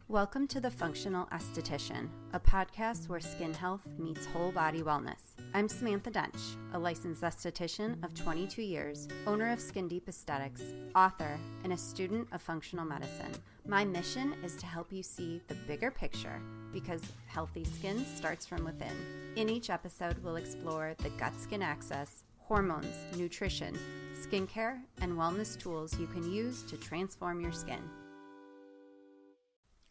Welcome to The Functional Esthetician, a podcast where skin health meets whole body wellness. I'm Samantha Dench, a licensed esthetician of 22 years, owner of Skin Deep Aesthetics, author, and a student of functional medicine. My mission is to help you see the bigger picture because healthy skin starts from within. In each episode, we'll explore the gut-skin axis, hormones, nutrition, skincare, and wellness tools you can use to transform your skin.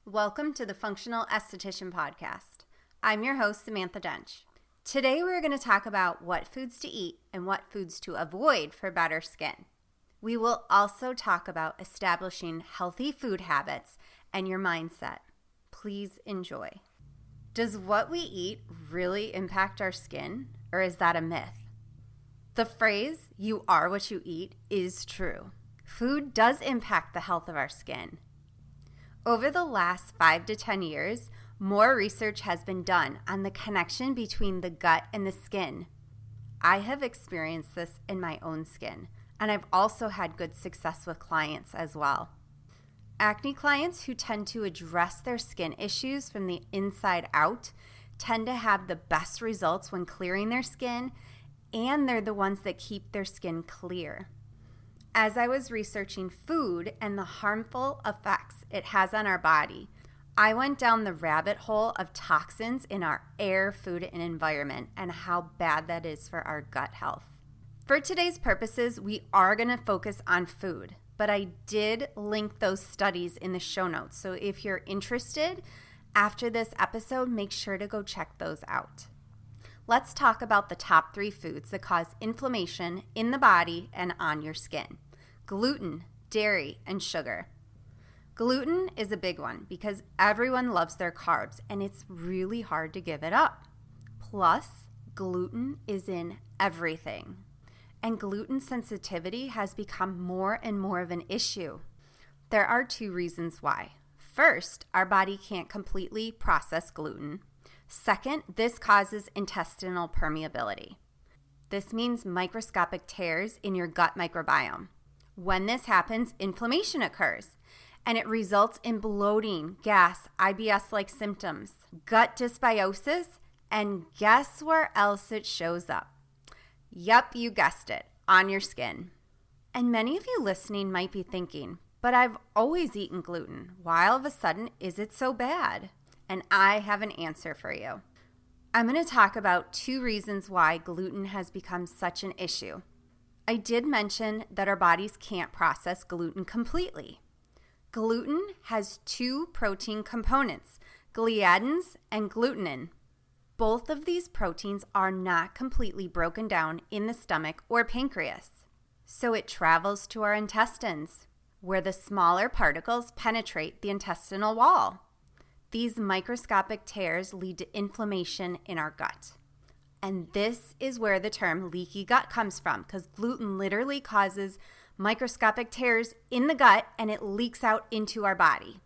Welcome to the Functional Esthetician Podcast. I'm your host, Samantha Dench. Today we're going to talk about what foods to eat and what foods to avoid for better skin. We will also talk about establishing healthy food habits and your mindset. Please enjoy. Does what we eat really impact our skin, or is that a myth? The phrase, "you are what you eat," is true. Food does impact the health of our skin. Over the last 5 to 10 years, more research has been done on the connection between the gut and the skin. I have experienced this in my own skin, and I've also had good success with clients as well. Acne clients who tend to address their skin issues from the inside out tend to have the best results when clearing their skin, and they're the ones that keep their skin clear. As I was researching food and the harmful effects it has on our body, I went down the rabbit hole of toxins in our air, food, and environment and how bad that is for our gut health. For today's purposes, we are going to focus on food, but I did link those studies in the show notes. So if you're interested, after this episode, make sure to go check those out. Let's talk about the top 3 foods that cause inflammation in the body and on your skin. Gluten, dairy, and sugar. Gluten is a big one because everyone loves their carbs and it's really hard to give it up. Plus, gluten is in everything. And gluten sensitivity has become more and more of an issue. There are 2 reasons why. First, our body can't completely process gluten. Second, this causes intestinal permeability. This means microscopic tears in your gut microbiome. When this happens, inflammation occurs, and it results in bloating, gas, IBS-like symptoms, gut dysbiosis, and guess where else it shows up? Yup, you guessed it, on your skin. And many of you listening might be thinking, but I've always eaten gluten. Why all of a sudden is it so bad? And I have an answer for you. I'm going to talk about 2 reasons why gluten has become such an issue. I did mention that our bodies can't process gluten completely. Gluten has 2 protein components, gliadins and glutenin. Both of these proteins are not completely broken down in the stomach or pancreas. So it travels to our intestines, where the smaller particles penetrate the intestinal wall. These microscopic tears lead to inflammation in our gut. And this is where the term leaky gut comes from, because gluten literally causes microscopic tears in the gut and it leaks out into our body.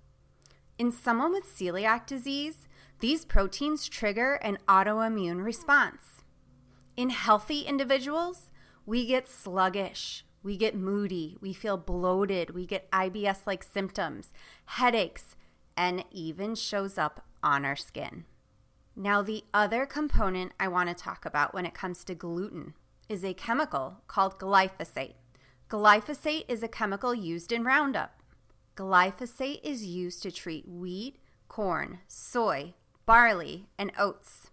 In someone with celiac disease, these proteins trigger an autoimmune response. In healthy individuals, we get sluggish, we get moody, we feel bloated, we get IBS-like symptoms, headaches, and even shows up on our skin. Now, the other component I want to talk about when it comes to gluten is a chemical called glyphosate. Glyphosate is a chemical used in Roundup. Glyphosate is used to treat wheat, corn, soy, barley, and oats.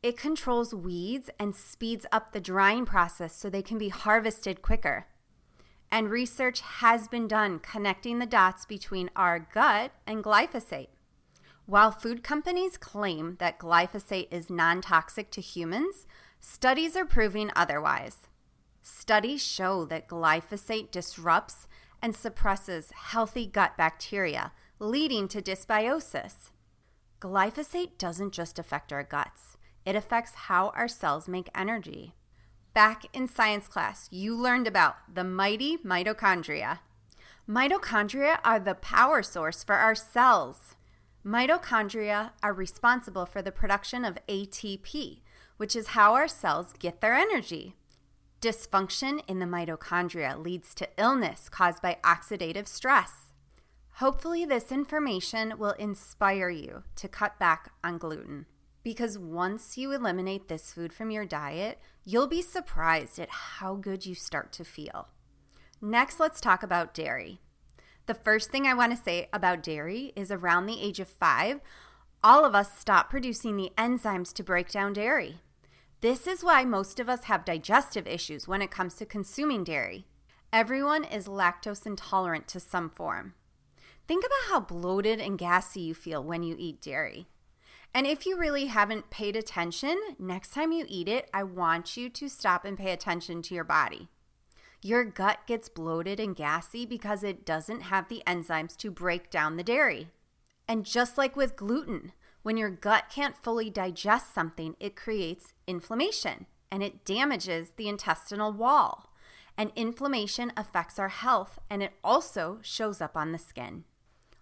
It controls weeds and speeds up the drying process so they can be harvested quicker. And research has been done connecting the dots between our gut and glyphosate. While food companies claim that glyphosate is non-toxic to humans, studies are proving otherwise. Studies show that glyphosate disrupts and suppresses healthy gut bacteria, leading to dysbiosis. Glyphosate doesn't just affect our guts. It affects how our cells make energy. Back in science class, you learned about the mighty mitochondria. Mitochondria are the power source for our cells. Mitochondria are responsible for the production of ATP, which is how our cells get their energy. Dysfunction in the mitochondria leads to illness caused by oxidative stress. Hopefully this information will inspire you to cut back on gluten, because once you eliminate this food from your diet, you'll be surprised at how good you start to feel. Next, let's talk about dairy. The first thing I want to say about dairy is around the age of 5, all of us stop producing the enzymes to break down dairy. This is why most of us have digestive issues when it comes to consuming dairy. Everyone is lactose intolerant to some form. Think about how bloated and gassy you feel when you eat dairy. And if you really haven't paid attention, next time you eat it, I want you to stop and pay attention to your body. Your gut gets bloated and gassy because it doesn't have the enzymes to break down the dairy. And just like with gluten, when your gut can't fully digest something, it creates inflammation and it damages the intestinal wall. And inflammation affects our health, and it also shows up on the skin.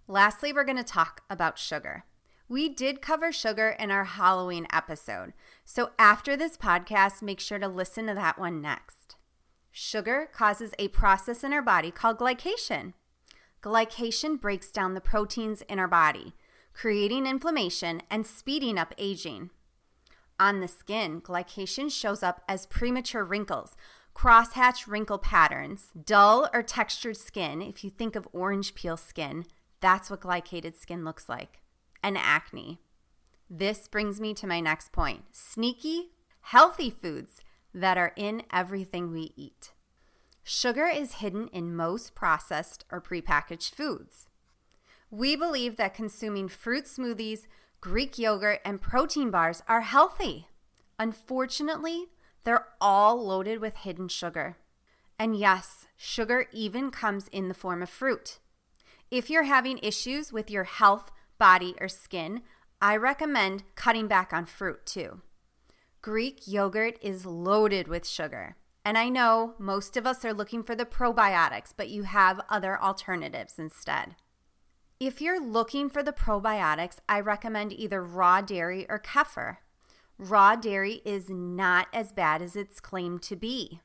Lastly, we're going to talk about sugar. We did cover sugar in our Halloween episode, so after this podcast, make sure to listen to that one next. Sugar causes a process in our body called glycation. Glycation breaks down the proteins in our body, creating inflammation and speeding up aging. On the skin, glycation shows up as premature wrinkles, crosshatch wrinkle patterns, dull or textured skin. If you think of orange peel skin, that's what glycated skin looks like, and acne. This brings me to my next point: sneaky, healthy foods that are in everything we eat. Sugar is hidden in most processed or prepackaged foods. We believe that consuming fruit smoothies, Greek yogurt, and protein bars are healthy. Unfortunately, they're all loaded with hidden sugar. And yes, sugar even comes in the form of fruit. If you're having issues with your health, body, or skin, I recommend cutting back on fruit too. Greek yogurt is loaded with sugar. And I know most of us are looking for the probiotics, but you have other alternatives instead. If you're looking for the probiotics, I recommend either raw dairy or kefir. Raw dairy is not as bad as it's claimed to be.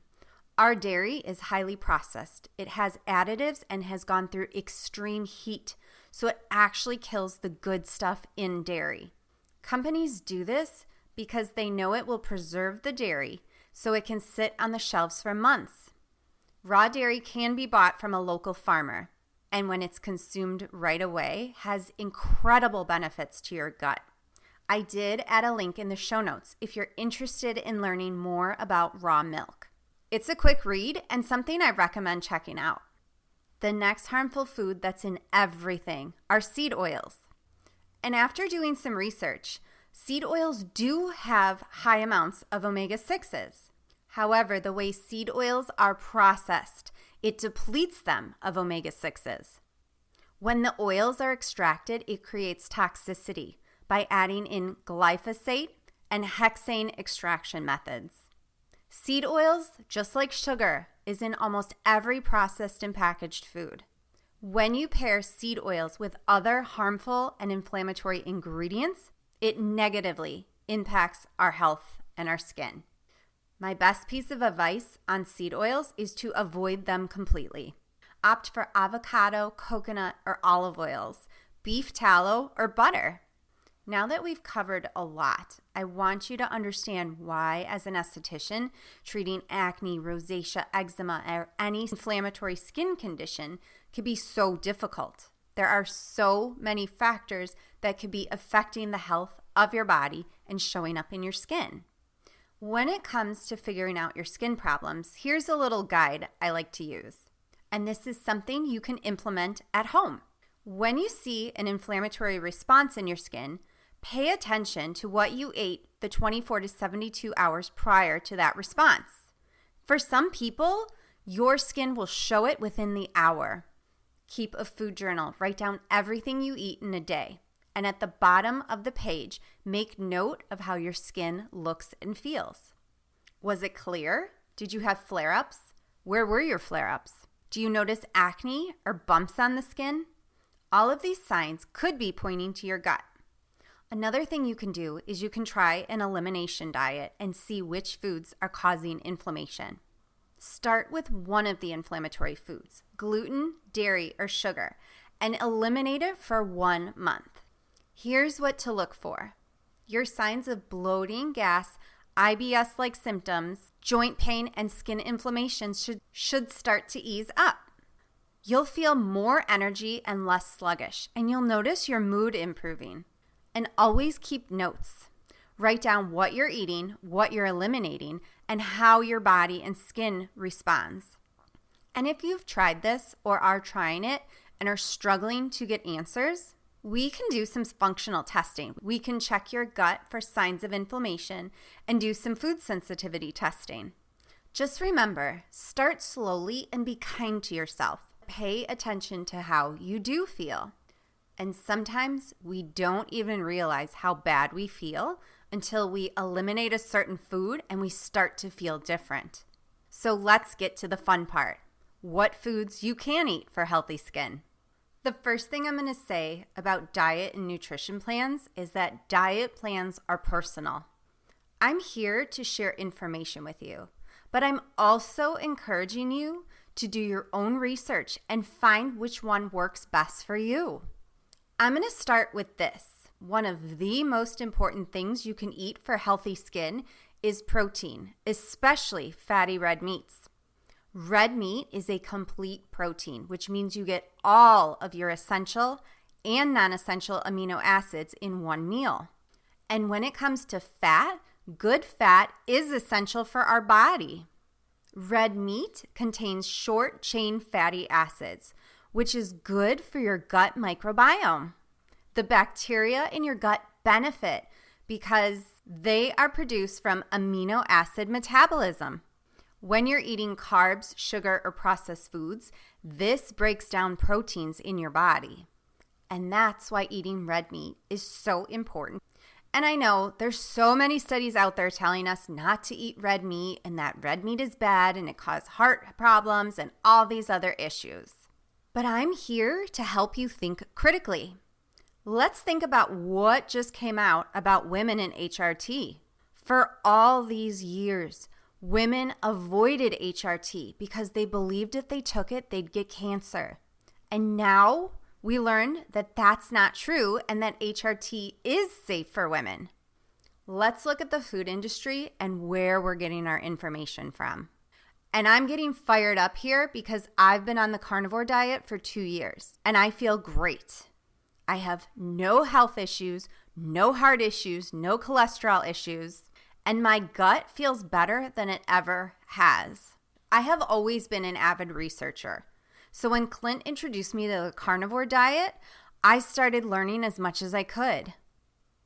Our dairy is highly processed. It has additives and has gone through extreme heat, so it actually kills the good stuff in dairy. Companies do this because they know it will preserve the dairy so it can sit on the shelves for months. Raw dairy can be bought from a local farmer, and when it's consumed right away, has incredible benefits to your gut. I did add a link in the show notes if you're interested in learning more about raw milk. It's a quick read and something I recommend checking out. The next harmful food that's in everything are seed oils. And after doing some research, seed oils do have high amounts of omega-6s. However, the way seed oils are processed, it depletes them of omega-6s. When the oils are extracted, it creates toxicity by adding in glyphosate and hexane extraction methods. Seed oils, just like sugar, is in almost every processed and packaged food. When you pair seed oils with other harmful and inflammatory ingredients, it negatively impacts our health and our skin. My best piece of advice on seed oils is to avoid them completely. Opt for avocado, coconut, or olive oils, beef tallow, or butter. Now that we've covered a lot, I want you to understand why, as an esthetician, treating acne, rosacea, eczema, or any inflammatory skin condition can be so difficult. There are so many factors that could be affecting the health of your body and showing up in your skin. When it comes to figuring out your skin problems, here's a little guide I like to use. And this is something you can implement at home. When you see an inflammatory response in your skin, pay attention to what you ate the 24 to 72 hours prior to that response. For some people, your skin will show it within the hour. Keep a food journal. Write down everything you eat in a day. And at the bottom of the page, make note of how your skin looks and feels. Was it clear? Did you have flare-ups? Where were your flare-ups? Do you notice acne or bumps on the skin? All of these signs could be pointing to your gut. Another thing you can do is you can try an elimination diet and see which foods are causing inflammation. Start with one of the inflammatory foods, gluten, dairy, or sugar, and eliminate it for 1 month. Here's what to look for. Your signs of bloating, gas, IBS-like symptoms, joint pain, and skin inflammation should start to ease up. You'll feel more energy and less sluggish, and you'll notice your mood improving. And always keep notes. Write down what you're eating, what you're eliminating, and how your body and skin responds. And if you've tried this or are trying it and are struggling to get answers, we can do some functional testing. We can check your gut for signs of inflammation and do some food sensitivity testing. Just remember, start slowly and be kind to yourself. Pay attention to how you do feel. And sometimes we don't even realize how bad we feel until we eliminate a certain food and we start to feel different. So let's get to the fun part. What foods you can eat for healthy skin. The first thing I'm going to say about diet and nutrition plans is that diet plans are personal. I'm here to share information with you, but I'm also encouraging you to do your own research and find which one works best for you. I'm going to start with this. One of the most important things you can eat for healthy skin is protein, especially fatty red meats. Red meat is a complete protein, which means you get all of your essential and non-essential amino acids in one meal. And when it comes to fat, good fat is essential for our body. Red meat contains short-chain fatty acids, which is good for your gut microbiome. The bacteria in your gut benefit because they are produced from amino acid metabolism. When you're eating carbs, sugar, or processed foods, this breaks down proteins in your body. And that's why eating red meat is so important. And I know there's so many studies out there telling us not to eat red meat and that red meat is bad and it causes heart problems and all these other issues. But I'm here to help you think critically. Let's think about what just came out about women in HRT. For all these years, women avoided HRT because they believed if they took it, they'd get cancer. And now we learn that that's not true and that HRT is safe for women. Let's look at the food industry and where we're getting our information from. And I'm getting fired up here because I've been on the carnivore diet for 2 years and I feel great. I have no health issues, no heart issues, no cholesterol issues, and my gut feels better than it ever has. I have always been an avid researcher. So when Clint introduced me to the carnivore diet, I started learning as much as I could.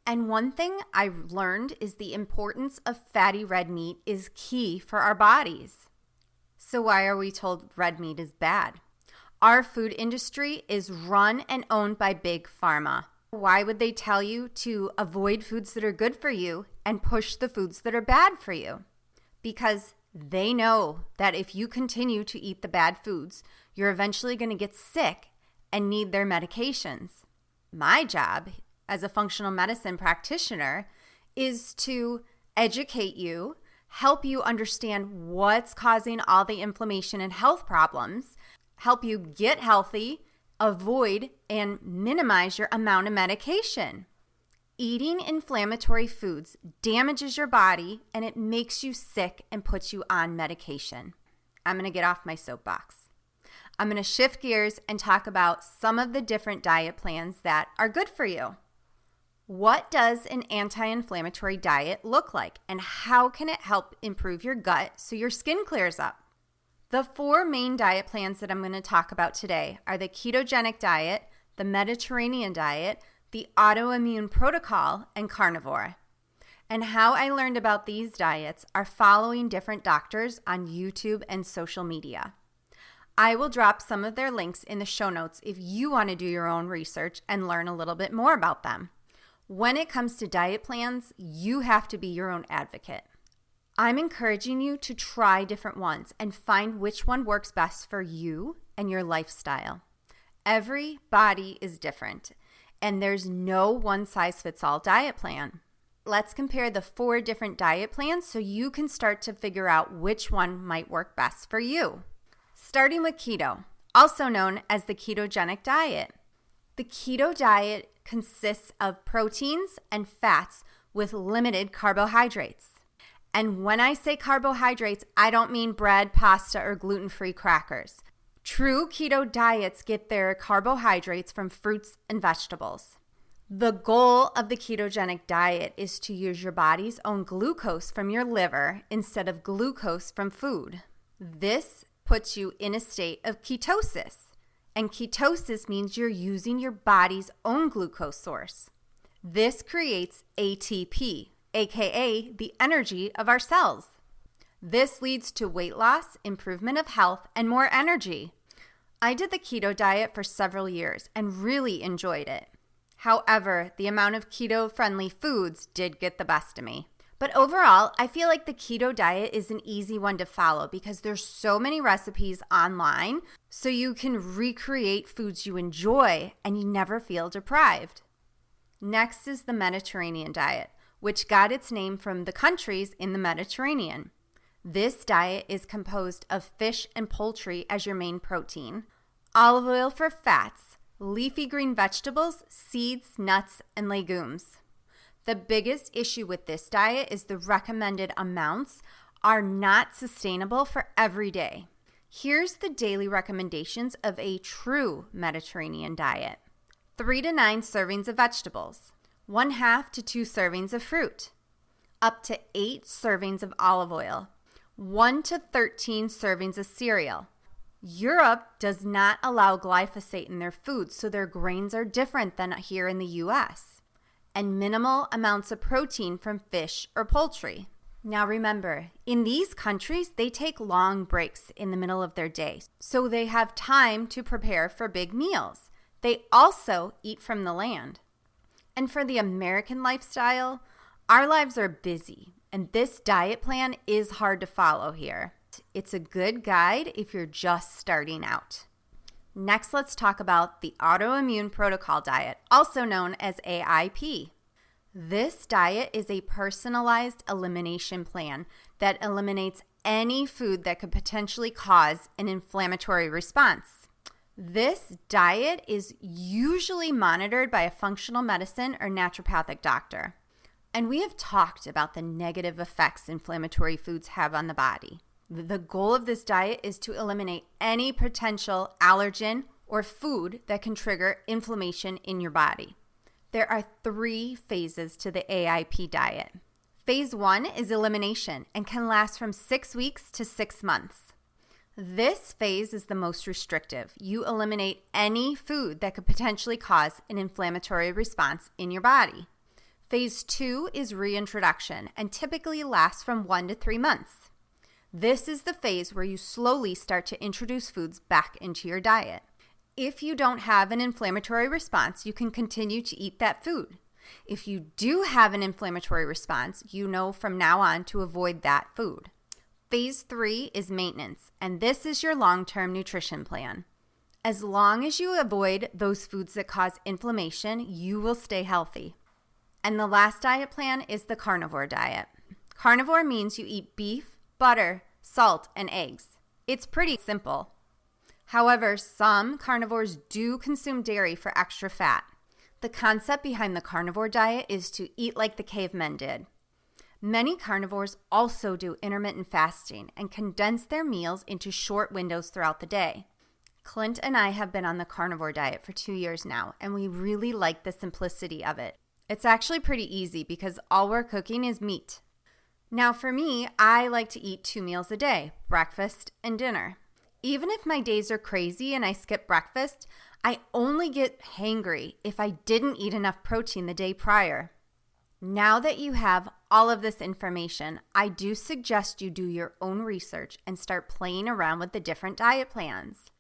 And one thing I learned is the importance of fatty red meat is key for our bodies. So why are we told red meat is bad? Our food industry is run and owned by big pharma. Why would they tell you to avoid foods that are good for you and push the foods that are bad for you? Because they know that if you continue to eat the bad foods, you're eventually going to get sick and need their medications. My job as a functional medicine practitioner is to educate you, help you understand what's causing all the inflammation and health problems, help you get healthy, avoid and minimize your amount of medication. Eating inflammatory foods damages your body and it makes you sick and puts you on medication. I'm going to get off my soapbox. I'm going to shift gears and talk about some of the different diet plans that are good for you. What does an anti-inflammatory diet look like and how can it help improve your gut so your skin clears up? The 4 main diet plans that I'm going to talk about today are the ketogenic diet, the Mediterranean diet, the autoimmune protocol, and carnivore. And how I learned about these diets are following different doctors on YouTube and social media. I will drop some of their links in the show notes if you want to do your own research and learn a little bit more about them. When it comes to diet plans, you have to be your own advocate. I'm encouraging you to try different ones and find which one works best for you and your lifestyle. Every body is different, and there's no one-size-fits-all diet plan. Let's compare the 4 different diet plans so you can start to figure out which one might work best for you. Starting with keto, also known as the ketogenic diet. The keto diet consists of proteins and fats with limited carbohydrates. And when I say carbohydrates, I don't mean bread, pasta, or gluten-free crackers. True keto diets get their carbohydrates from fruits and vegetables. The goal of the ketogenic diet is to use your body's own glucose from your liver instead of glucose from food. This puts you in a state of ketosis. And ketosis means you're using your body's own glucose source. This creates ATP, aka the energy of our cells. This leads to weight loss, improvement of health, and more energy. I did the keto diet for several years and really enjoyed it. However, the amount of keto-friendly foods did get the best of me. But overall, I feel like the keto diet is an easy one to follow because there's so many recipes online, so you can recreate foods you enjoy and you never feel deprived. Next is the Mediterranean diet, which got its name from the countries in the Mediterranean. This diet is composed of fish and poultry as your main protein, olive oil for fats, leafy green vegetables, seeds, nuts, and legumes. The biggest issue with this diet is the recommended amounts are not sustainable for every day. Here's the daily recommendations of a true Mediterranean diet. 3 to 9 servings of vegetables, 1/2 to 2 servings of fruit, up to 8 servings of olive oil, 1 to 13 servings of cereal. Europe does not allow glyphosate in their food, so their grains are different than here in the US. And minimal amounts of protein from fish or poultry. Now remember, in these countries, they take long breaks in the middle of their day, so they have time to prepare for big meals. They also eat from the land. And for the American lifestyle, our lives are busy, and this diet plan is hard to follow here. It's a good guide if you're just starting out. Next, let's talk about the autoimmune protocol diet, also known as AIP. This diet is a personalized elimination plan that eliminates any food that could potentially cause an inflammatory response. This diet is usually monitored by a functional medicine or naturopathic doctor. And we have talked about the negative effects inflammatory foods have on the body. The goal of this diet is to eliminate any potential allergen or food that can trigger inflammation in your body. There are 3 phases to the AIP diet. Phase 1 is elimination and can last from 6 weeks to 6 months. This phase is the most restrictive. You eliminate any food that could potentially cause an inflammatory response in your body. Phase 2 is reintroduction and typically lasts from 1 to 3 months. This is the phase where you slowly start to introduce foods back into your diet. If you don't have an inflammatory response, you can continue to eat that food. If you do have an inflammatory response, you know from now on to avoid that food. Phase 3 is maintenance, and this is your long-term nutrition plan. As long as you avoid those foods that cause inflammation, you will stay healthy. And the last diet plan is the carnivore diet. Carnivore means you eat beef, butter, salt, and eggs. It's pretty simple. However, some carnivores do consume dairy for extra fat. The concept behind the carnivore diet is to eat like the cavemen did. Many carnivores also do intermittent fasting and condense their meals into short windows throughout the day. Clint and I have been on the carnivore diet for 2 years now, and we really like the simplicity of it. It's actually pretty easy because all we're cooking is meat. Now for me, I like to eat 2 meals a day, breakfast and dinner. Even if my days are crazy and I skip breakfast, I only get hangry if I didn't eat enough protein the day prior. Now that you have all of this information, I do suggest you do your own research and start playing around with the different diet plans.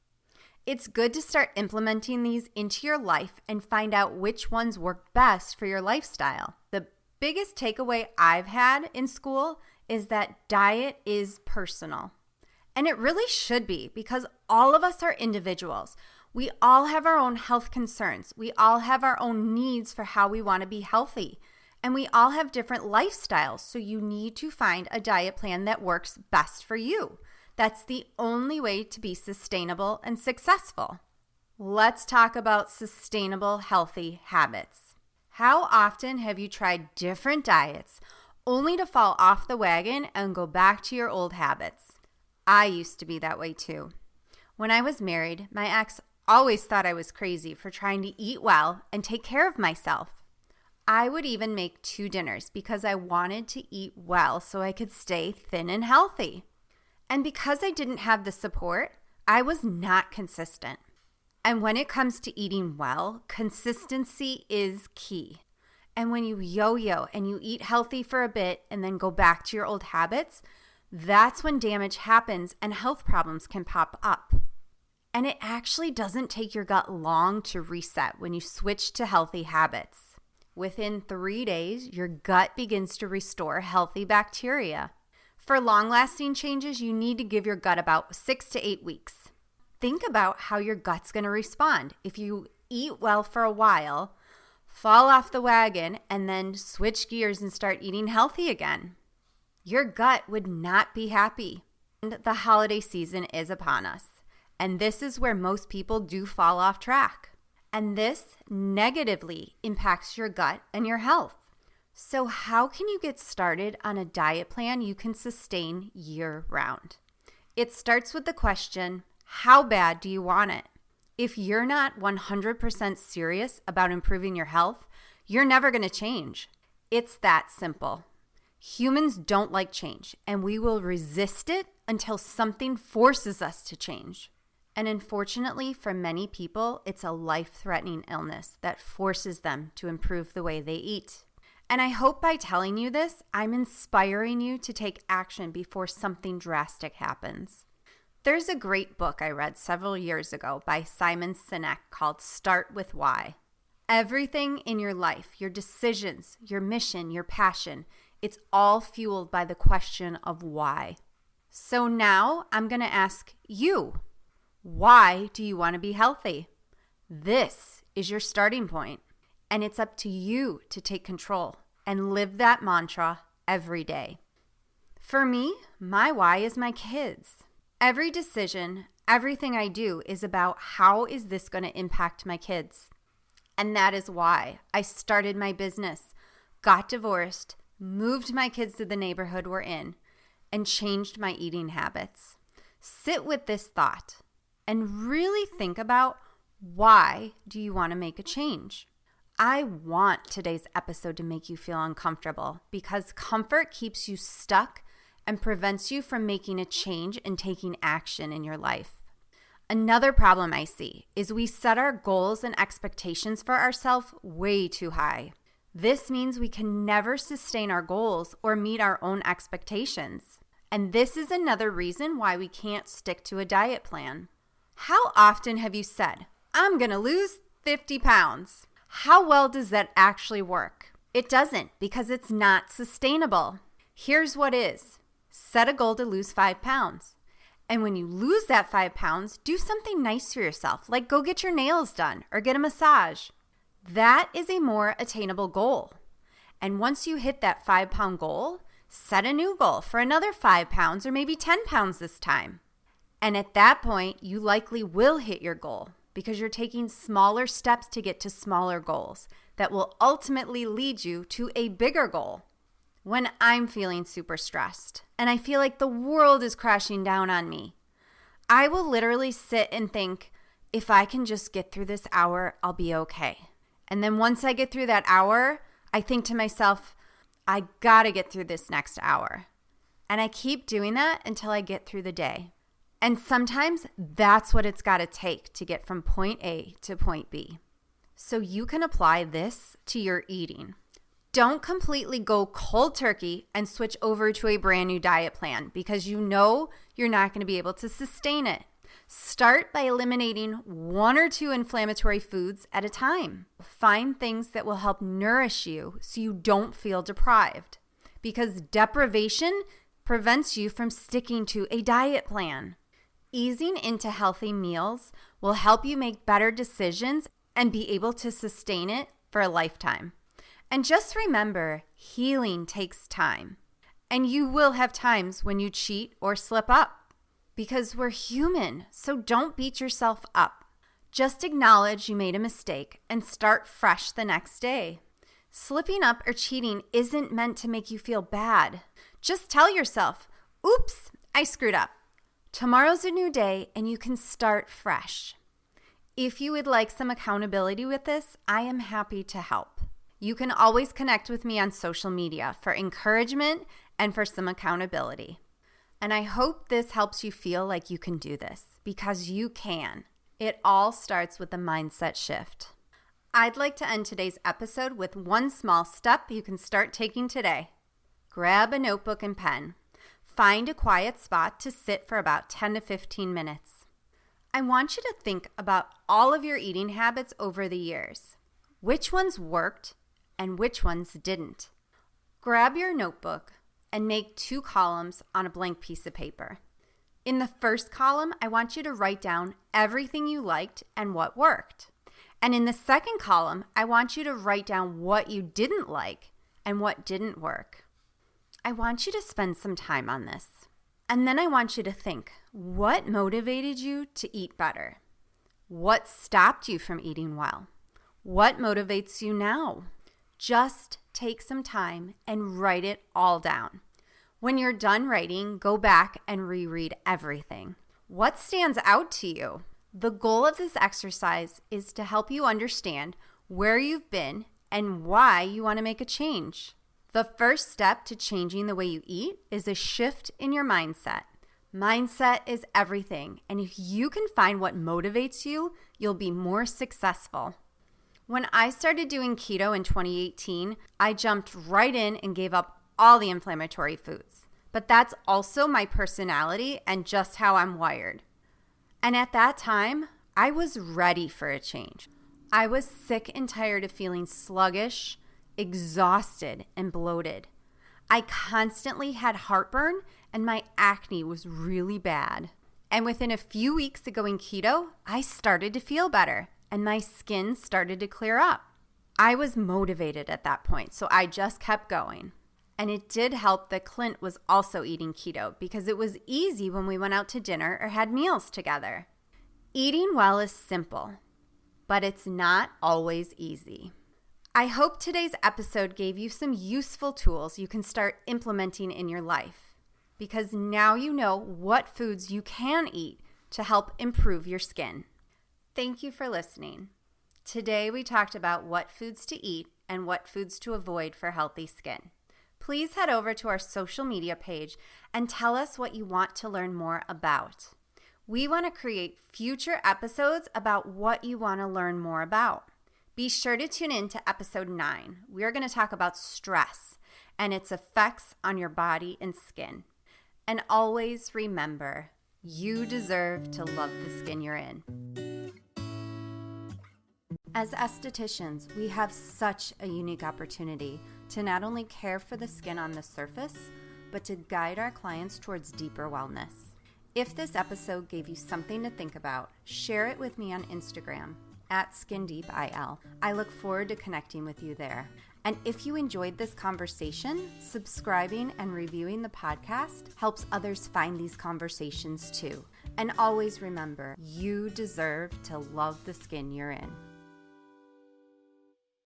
It's good to start implementing these into your life and find out which ones work best for your lifestyle. The biggest takeaway I've had in school is that diet is personal. And it really should be because all of us are individuals. We all have our own health concerns. We all have our own needs for how we want to be healthy. And we all have different lifestyles. So you need to find a diet plan that works best for you. That's the only way to be sustainable and successful. let's talk about sustainable, healthy habits. How often have you tried different diets only to fall off the wagon and go back to your old habits? I used to be that way too. When I was married, my ex always thought I was crazy for trying to eat well and take care of myself. I would even make 2 dinners because I wanted to eat well so I could stay thin and healthy. And because I didn't have the support, I was not consistent. And when it comes to eating well, consistency is key. And when you yo-yo and you eat healthy for a bit and then go back to your old habits, that's when damage happens and health problems can pop up. And it actually doesn't take your gut long to reset when you switch to healthy habits. Within 3 days, your gut begins to restore healthy bacteria. For long-lasting changes, you need to give your gut about 6 to 8 weeks. Think about how your gut's going to respond if you eat well for a while, fall off the wagon, and then switch gears and start eating healthy again. Your gut would not be happy. And the holiday season is upon us, and this is where most people do fall off track. And this negatively impacts your gut and your health. So how can you get started on a diet plan you can sustain year-round? It starts with the question, how bad do you want it? If you're not 100% serious about improving your health, you're never going to change. It's that simple. Humans don't like change, and we will resist it until something forces us to change. And unfortunately, for many people, it's a life-threatening illness that forces them to improve the way they eat. And I hope by telling you this, I'm inspiring you to take action before something drastic happens. There's a great book I read several years ago by Simon Sinek called Start With Why. Everything in your life, your decisions, your mission, your passion, it's all fueled by the question of why. So now I'm going to ask you, why do you want to be healthy? This is your starting point, and it's up to you to take control and live that mantra every day. For me, my why is my kids. Every decision, everything I do is about how is this going to impact my kids? And that is why I started my business, got divorced, moved my kids to the neighborhood we're in, and changed my eating habits. Sit with this thought and really think about why do you want to make a change? I want today's episode to make you feel uncomfortable because comfort keeps you stuck and prevents you from making a change and taking action in your life. Another problem I see is we set our goals and expectations for ourselves way too high. This means we can never sustain our goals or meet our own expectations. And this is another reason why we can't stick to a diet plan. How often have you said, I'm going to lose 50 pounds? How well does that actually work? It doesn't because it's not sustainable. Here's what is. Set a goal to lose 5 pounds. And when you lose that 5 pounds, do something nice for yourself, like go get your nails done or get a massage. That is a more attainable goal. And once you hit that 5-pound goal, set a new goal for another 5 pounds or maybe 10 pounds this time. And at that point, you likely will hit your goal because you're taking smaller steps to get to smaller goals that will ultimately lead you to a bigger goal. When I'm feeling super stressed and I feel like the world is crashing down on me, I will literally sit and think, if I can just get through this hour, I'll be okay. And then once I get through that hour, I think to myself, I gotta get through this next hour. And I keep doing that until I get through the day. And sometimes that's what it's gotta take to get from point A to point B. So you can apply this to your eating. Don't completely go cold turkey and switch over to a brand new diet plan because you know you're not going to be able to sustain it. Start by eliminating 1 or 2 inflammatory foods at a time. Find things that will help nourish you so you don't feel deprived because deprivation prevents you from sticking to a diet plan. Easing into healthy meals will help you make better decisions and be able to sustain it for a lifetime. And just remember, healing takes time. And you will have times when you cheat or slip up because we're human. So don't beat yourself up. Just acknowledge you made a mistake and start fresh the next day. Slipping up or cheating isn't meant to make you feel bad. Just tell yourself, oops, I screwed up. Tomorrow's a new day and you can start fresh. If you would like some accountability with this, I am happy to help. You can always connect with me on social media for encouragement and for some accountability. And I hope this helps you feel like you can do this, because you can. It all starts with a mindset shift. I'd like to end today's episode with one small step you can start taking today. Grab a notebook and pen. Find a quiet spot to sit for about 10 to 15 minutes. I want you to think about all of your eating habits over the years. Which ones worked and which ones didn't? Grab your notebook and make 2 columns on a blank piece of paper. In the first column, I want you to write down everything you liked and what worked. And in the second column, I want you to write down what you didn't like and what didn't work. I want you to spend some time on this. And then I want you to think, what motivated you to eat better? What stopped you from eating well? What motivates you now? Just take some time and write it all down. When you're done writing, go back and reread everything. What stands out to you? The goal of this exercise is to help you understand where you've been and why you want to make a change. The first step to changing the way you eat is a shift in your mindset. Mindset is everything, and if you can find what motivates you, you'll be more successful. When I started doing keto in 2018, I jumped right in and gave up all the inflammatory foods. But that's also my personality and just how I'm wired. And at that time, I was ready for a change. I was sick and tired of feeling sluggish, exhausted, and bloated. I constantly had heartburn and my acne was really bad. And within a few weeks of going keto, I started to feel better and my skin started to clear up. I was motivated at that point, so I just kept going. And it did help that Clint was also eating keto because it was easy when we went out to dinner or had meals together. Eating well is simple, but it's not always easy. I hope today's episode gave you some useful tools you can start implementing in your life, because now you know what foods you can eat to help improve your skin. Thank you for listening. Today we talked about what foods to eat and what foods to avoid for healthy skin. Please head over to our social media page and tell us what you want to learn more about. We want to create future episodes about what you want to learn more about. Be sure to tune in to episode 9. We are going to talk about stress and its effects on your body and skin. And always remember, you deserve to love the skin you're in. As estheticians, we have such a unique opportunity to not only care for the skin on the surface, but to guide our clients towards deeper wellness. If this episode gave you something to think about, share it with me on Instagram @SkinDeepIL. I look forward to connecting with you there. And if you enjoyed this conversation, subscribing and reviewing the podcast helps others find these conversations too. And always remember, you deserve to love the skin you're in.